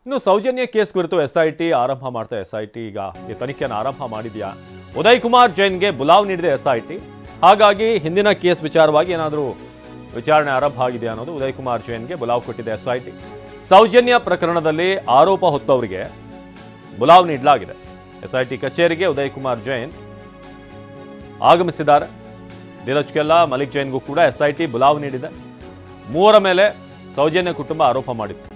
ಇನ್ನು ಸೌಜನ್ಯ ಕೇಸ್ ಕುರಿತು ಎಸ್ಐಟಿ ಆರಂಭ ಮಾಡ್ತಾ ಎಸ್ಐಟಿ ಈಗ ಈ ತನಿಖೆಯನ್ನು ಆರಂಭ ಮಾಡಿದೆಯಾ? ಉದಯ್ ಕುಮಾರ್ ಜೈನ್ಗೆ ಬುಲಾವ್ ನೀಡಿದೆ ಎಸ್ಐಟಿ. ಹಾಗಾಗಿ ಹಿಂದಿನ ಕೇಸ್ ವಿಚಾರವಾಗಿ ಏನಾದರೂ ವಿಚಾರಣೆ ಆರಂಭ ಆಗಿದೆ ಅನ್ನೋದು ಉದಯ್ ಕುಮಾರ್ ಜೈನ್ಗೆ ಬುಲಾವ್ ಕೊಟ್ಟಿದೆ ಎಸ್ಐಟಿ. ಸೌಜನ್ಯ ಪ್ರಕರಣದಲ್ಲಿ ಆರೋಪ ಹೊತ್ತವರಿಗೆ ಬುಲಾವ್ ನೀಡಲಾಗಿದೆ. ಎಸ್ಐಟಿ ಕಚೇರಿಗೆ ಉದಯ್ ಕುಮಾರ್ ಜೈನ್ ಆಗಮಿಸಿದ್ದಾರೆ. ಧೀರಜ್ ಕೆಲ್ಲಾ, ಮಲಿಕ್ ಜೈನ್ಗೂ ಕೂಡ ಎಸ್ಐಟಿ ಬುಲಾವ್ ನೀಡಿದೆ. ಮೂವರ ಮೇಲೆ ಸೌಜನ್ಯ ಕುಟುಂಬ ಆರೋಪ ಮಾಡಿತ್ತು.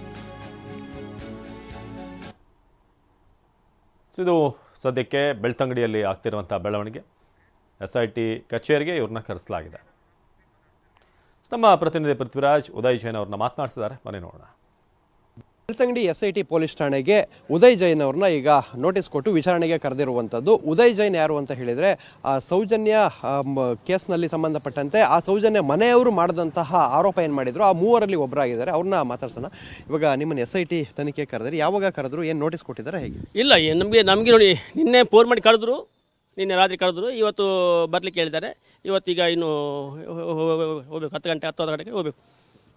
ಇದು ಸದ್ಯಕ್ಕೆ ಬೆಳ್ತಂಗಡಿಯಲ್ಲಿ ಆಗ್ತಿರುವಂಥ ಬೆಳವಣಿಗೆ. ಎಸ್ಐಟಿ ಕಚೇರಿಗೆ ಇವ್ರನ್ನ ಕರೆಸಲಾಗಿದೆ. ನಮ್ಮ ಪ್ರತಿನಿಧಿ ಪೃಥ್ವಿರಾಜ್ ಉದಯ್ ಜೈನ್ ಅವ್ರನ್ನ ಮಾತನಾಡಿಸಿದ್ದಾರೆ, ಬನ್ನಿ ನೋಡೋಣ. ಬೆಳ್ತಂಗಡಿ ಎಸ್ಐಟಿ ಪೊಲೀಸ್ ಠಾಣೆಗೆ ಉದಯ್ ಜೈನ್ ಅವ್ರನ್ನ ಈಗ ನೋಟಿಸ್ ಕೊಟ್ಟು ವಿಚಾರಣೆಗೆ ಕರೆದಿರುವಂಥದ್ದು. ಉದಯ್ ಜೈನ್ ಯಾರು ಅಂತ ಹೇಳಿದರೆ ಸೌಜನ್ಯ ಕೇಸ್ನಲ್ಲಿ ಸಂಬಂಧಪಟ್ಟಂತೆ ಆ ಸೌಜನ್ಯ ಮನೆಯವರು ಮಾಡಿದಂತಹ ಆರೋಪ ಏನು ಮಾಡಿದ್ರು ಆ ಮೂವರಲ್ಲಿ ಒಬ್ಬರಾಗಿದ್ದಾರೆ. ಅವ್ರನ್ನ ಮಾತಾಡ್ಸೋಣ. ಇವಾಗ ನಿಮ್ಮನ್ನು ಎಸ್ಐಟಿ ತನಿಖೆ ಕರೆದ್ರೆ ಯಾವಾಗ ಕರೆದ್ರು, ಏನು ನೋಟಿಸ್ ಕೊಟ್ಟಿದ್ದಾರೆ, ಹೇಗೆ? ಇಲ್ಲ, ನಮಗೆ ನೋಡಿ ನಿನ್ನೆ ಫೋನ್ ಮಾಡಿ ಕರೆದ್ರು, ನಿನ್ನೆ ರಾತ್ರಿ ಕರೆದ್ರು. ಇವತ್ತು ಬರಲಿಕ್ಕೆ ಹೇಳಿದ್ದಾರೆ. ಇವತ್ತೀಗ ಇನ್ನು ಹೋಗ್ಬೇಕು, 10 ಗಂಟೆ 10 ಗಂಟೆಗೆ ಹೋಗ್ಬೇಕು.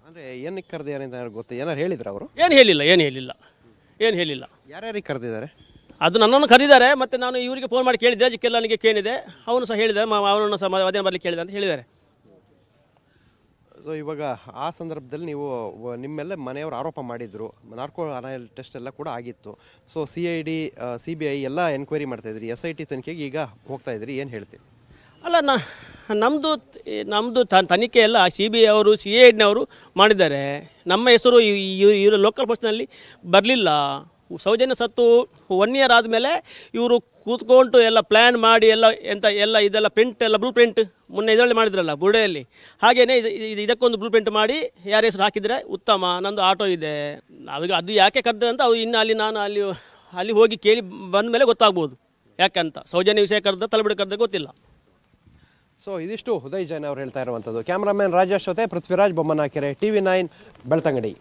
ಅಂದರೆ ಏನಕ್ಕೆ ಕರೆದಿದ್ದಾರೆ ಅಂತ ಗೊತ್ತಾ? ಏನಾರು ಹೇಳಿದ್ರು ಅವರು? ಏನು ಹೇಳಿಲ್ಲ. ಯಾರ್ಯಾರಿಗೆ ಕರೆದಿದ್ದಾರೆ? ಅದು ನನ್ನನ್ನು ಕರೆದಿದ್ದಾರೆ. ಮತ್ತು ನಾನು ಇವರಿಗೆ ಫೋನ್ ಮಾಡಿ ಕೇಳಿದ್ದೆ, ಜಿಕ್ಕೆಲ್ಲನಿಗೆ ಕೇಳಿದೆ, ಅವನು ಸಹ ಹೇಳಿದ್ದಾರೆ, ಅವನನ್ನು ಸಹ ಅದೇ ಬರಲಿಕ್ಕೆ ಹೇಳಿದೆ ಅಂತ ಹೇಳಿದ್ದಾರೆ. ಸೊ ಇವಾಗ ಆ ಸಂದರ್ಭದಲ್ಲಿ ನೀವು ನಿಮ್ಮೆಲ್ಲ ಮನೆಯವರು ಆರೋಪ ಮಾಡಿದ್ರು, ನಾರ್ಕೋ ಅನಾಲಿಸ್ ಟೆಸ್ಟ್ ಎಲ್ಲ ಕೂಡ ಆಗಿತ್ತು. ಸೊ CID CBI ಎಲ್ಲ ಎನ್ಕ್ವೈರಿ ಮಾಡ್ತಾಯಿದ್ರಿ, SIT ತನಿಖೆಗೆ ಈಗ ಹೋಗ್ತಾ ಇದ್ರಿ, ಏನು ಹೇಳ್ತೀರಿ? ಅಲ್ಲ, ನಮ್ಮದು ತನಿಖೆ ಎಲ್ಲ CBI ಅವರು CIDನವರು ಮಾಡಿದ್ದಾರೆ. ನಮ್ಮ ಹೆಸರು ಇವರು ಲೋಕಲ್ ಪೋಸ್ಟ್ನಲ್ಲಿ ಬರಲಿಲ್ಲ. ಸೌಜನ್ಯ ಸತ್ತು 1 ಇಯರ್ ಆದಮೇಲೆ ಇವರು ಕೂತ್ಕೊಂಡು ಎಲ್ಲ ಪ್ಲ್ಯಾನ್ ಮಾಡಿ ಇದೆಲ್ಲ ಪ್ರಿಂಟ್ ಎಲ್ಲ ಬ್ಲೂ ಪ್ರಿಂಟ್ ಮೊನ್ನೆ ಇದರಲ್ಲಿ ಮಾಡಿದ್ರಲ್ಲ ಬುರ್ಡೆಯಲ್ಲಿ, ಹಾಗೆಯೇ ಇದಕ್ಕೊಂದು ಬ್ಲೂ ಪ್ರಿಂಟ್ ಮಾಡಿ ಯಾರ ಹೆಸರು ಹಾಕಿದರೆ ಉತ್ತಮ. ನಂದು ಆಟೋ ಇದೆ, ಅವಾಗ ಅದು ಯಾಕೆ ಕರೆದ ಅಂತ ಇನ್ನು ನಾನು ಅಲ್ಲಿ ಹೋಗಿ ಕೇಳಿ ಬಂದ ಮೇಲೆ ಗೊತ್ತಾಗ್ಬೋದು ಯಾಕಂತ. ಸೌಜನ್ಯ ವಿಷಯ ಕರೆದ ತಲೆಬಿಡ ಕರೆದ ಗೊತ್ತಿಲ್ಲ. ಸೊ ಇದಿಷ್ಟು ಉದಯ್ ಜೈನ್ ಅವ್ರು ಹೇಳ್ತಾ ಇರುವಂಥದ್ದು. ಕ್ಯಾಮ್ರಾಮನ್ ರಾಜೇಶ್ ಜೊತೆ ಪೃಥ್ವಿರಾಜ್ ಬೊಮ್ಮನಕೆರೆ, TV9 ಬೆಳ್ತಂಗಡಿ.